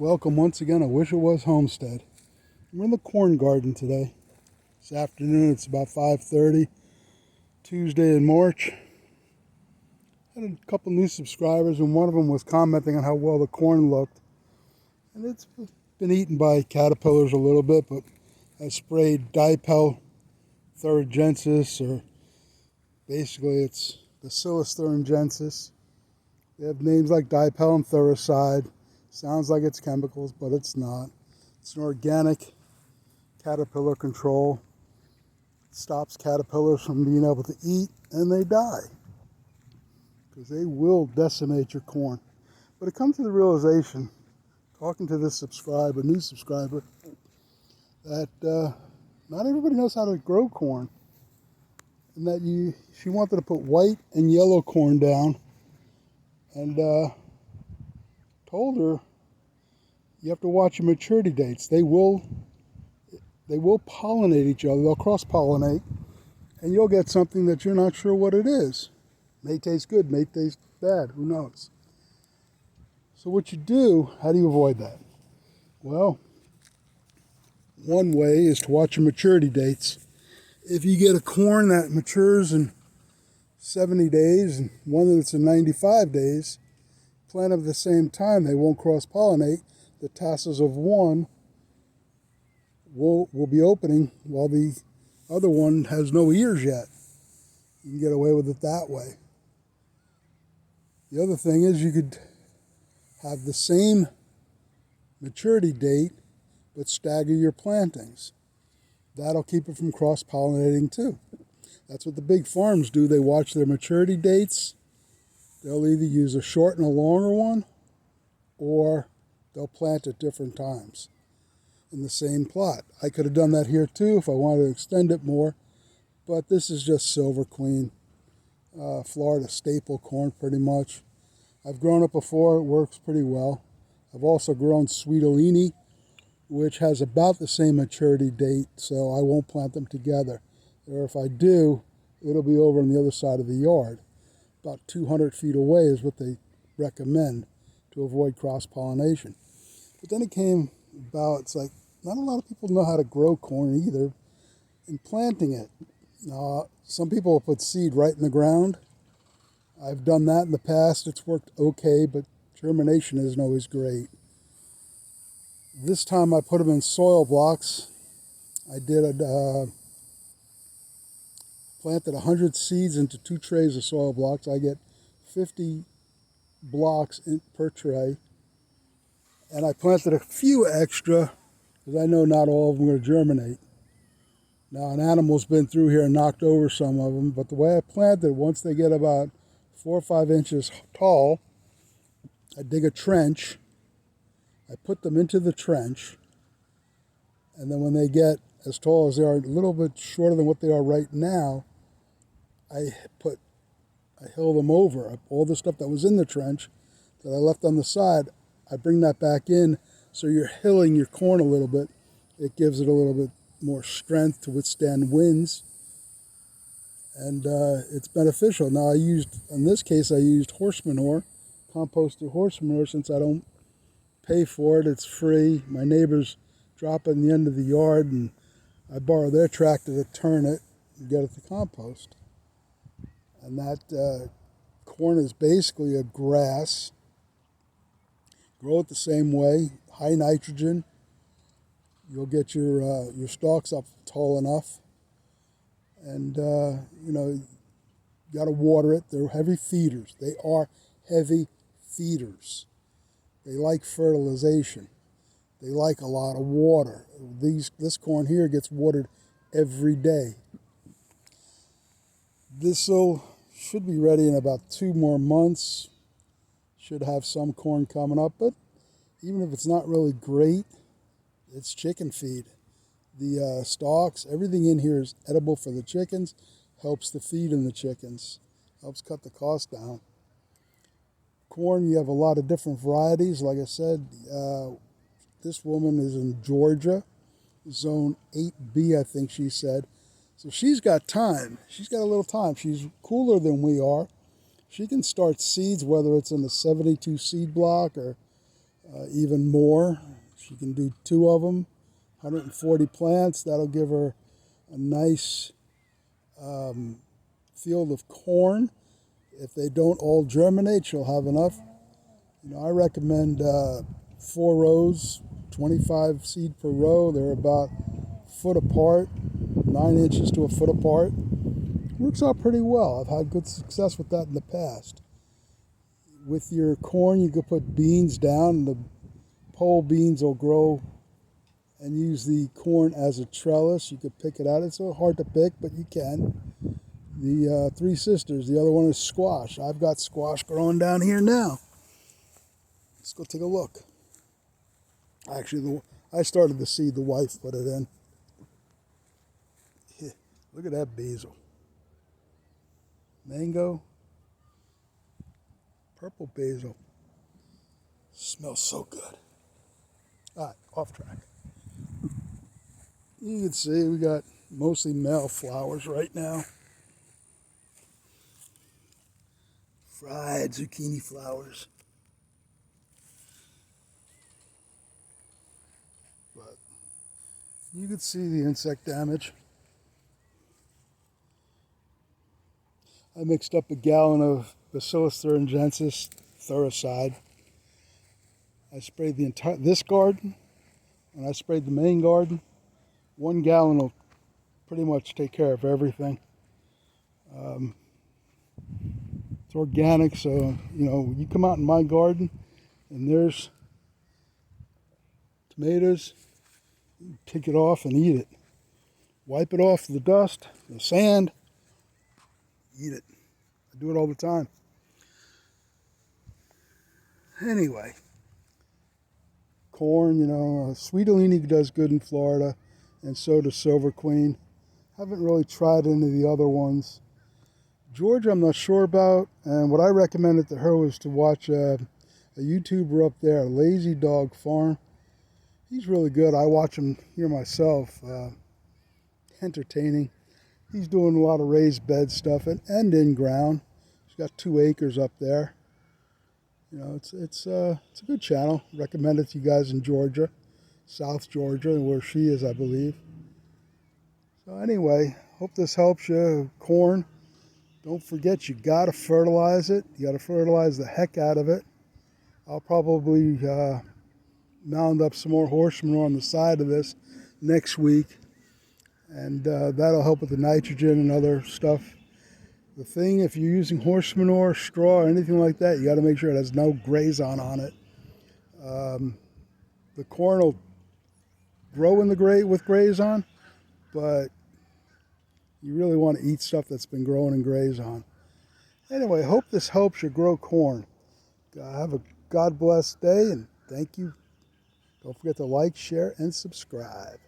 Welcome once again. I wish it was Homestead. We're in the corn garden today. This afternoon, it's about 5:30, Tuesday in March. Had a couple new subscribers, and one of them was commenting on how well the corn looked. And it's been eaten by caterpillars a little bit, but I sprayed Dipel thuringiensis, or basically it's Bacillus thuringiensis. They have names like Dipel and Thuricide. Sounds like it's chemicals, but it's not. It's an organic caterpillar control. It stops caterpillars from being able to eat, and they die because they will decimate your corn. But it comes to the realization, talking to this new subscriber, that not everybody knows how to grow corn, and that she wanted to put white and yellow corn down, and told her you have to watch your maturity dates. They will pollinate each other. They'll cross-pollinate, and you'll get something that you're not sure what it is. May taste good, may taste bad, who knows? So what you do, how do you avoid that? Well, one way is to watch your maturity dates. If you get a corn that matures in 70 days and one that's in 95 days, plant them at the same time, they won't cross-pollinate. The tassels of one will be opening while the other one has no ears yet. You can get away with it that way. The other thing is you could have the same maturity date but stagger your plantings. That'll keep it from cross-pollinating too. That's what the big farms do. They watch their maturity dates. They'll either use a short and a longer one, or they'll plant at different times in the same plot. I could have done that here too if I wanted to extend it more, but this is just Silver Queen, Florida staple corn pretty much. I've grown it before, it works pretty well. I've also grown Sweetolini, which has about the same maturity date, so I won't plant them together. Or if I do, it'll be over on the other side of the yard. About 200 feet away is what they recommend to avoid cross-pollination. But then it came about, it's like, not a lot of people know how to grow corn either, and planting it. Some people will put seed right in the ground. I've done that in the past. It's worked okay, but germination isn't always great. This time I put them in soil blocks. I planted 100 seeds into 2 trays of soil blocks. I get 50 blocks per tray. And I planted a few extra because I know not all of them are going to germinate. Now, an animal's been through here and knocked over some of them, but the way I planted, once they get about 4 or 5 inches tall, I dig a trench, I put them into the trench, and then when they get as tall as they are, a little bit shorter than what they are right now, I hill them over. All the stuff that was in the trench that I left on the side, I bring that back in, so you're hilling your corn a little bit. It gives it a little bit more strength to withstand winds, and it's beneficial. Now in this case I used horse manure, composted horse manure, since I don't pay for it. It's free. My neighbors drop it in the end of the yard, and I borrow their tractor to turn it and get it to compost. And that corn is basically a grass. Grow it the same way, high nitrogen. You'll get your stalks up tall enough, and you got to water it. They're heavy feeders. They are heavy feeders. They like fertilization. They like a lot of water. This corn here gets watered every day. This should be ready in about 2 more months. Should have some corn coming up, but even if it's not really great, it's chicken feed. The stalks, everything in here is edible for the chickens, helps the feed in the chickens, helps cut the cost down. Corn, you have a lot of different varieties. Like I said, this woman is in Georgia, zone 8B, I think she said. So she's got time. She's got a little time. She's cooler than we are. She can start seeds, whether it's in the 72 seed block or even more. She can do 2 of them, 140 plants. That'll give her a nice field of corn. If they don't all germinate, she'll have enough. I recommend 4 rows, 25 seed per row. They're about a foot apart, 9 inches to a foot apart. Works out pretty well. I've had good success with that in the past. With your corn, you could put beans down, and the pole beans will grow, and use the corn as a trellis. You could pick it out. It's so hard to pick, but you can. The 3 sisters, the other one is squash. I've got squash growing down here now. Let's go take a look. Actually, I started the seed, the wife put it in. Look at that basil. Mango. Purple basil. Smells so good. All right, off track. You can see we got mostly male flowers right now. Fried zucchini flowers. But you can see the insect damage. I mixed up a gallon of Bacillus thuringiensis Thuricide. I sprayed the entire this garden, and I sprayed the main garden. 1 gallon will pretty much take care of everything. It's organic, so you come out in my garden, and there's tomatoes. You pick it off and eat it. Wipe it off the dust, the sand. Eat it. I do it all the time. Anyway, corn, Sweet Alini does good in Florida, and so does Silver Queen. Haven't really tried any of the other ones. Georgia, I'm not sure about, and what I recommended to her was to watch a YouTuber up there, Lazy Dog Farm. He's really good. I watch him here myself. Entertaining. He's doing a lot of raised bed stuff and in ground. He's got 2 acres up there. It's a good channel. Recommend it to you guys in Georgia, South Georgia, where she is, I believe. So anyway, hope this helps you. Corn, don't forget you got to fertilize it. You got to fertilize the heck out of it. I'll probably mound up some more horse manure on the side of this next week, and that'll help with the nitrogen and other stuff. The thing, if you're using horse manure, straw, or anything like that, you got to make sure it has no grazon on it. The corn will grow in the with grazon, but you really want to eat stuff that's been growing in grazon. Anyway, hope this helps you grow corn. Have a God bless day, and thank you. Don't forget to like, share, and subscribe.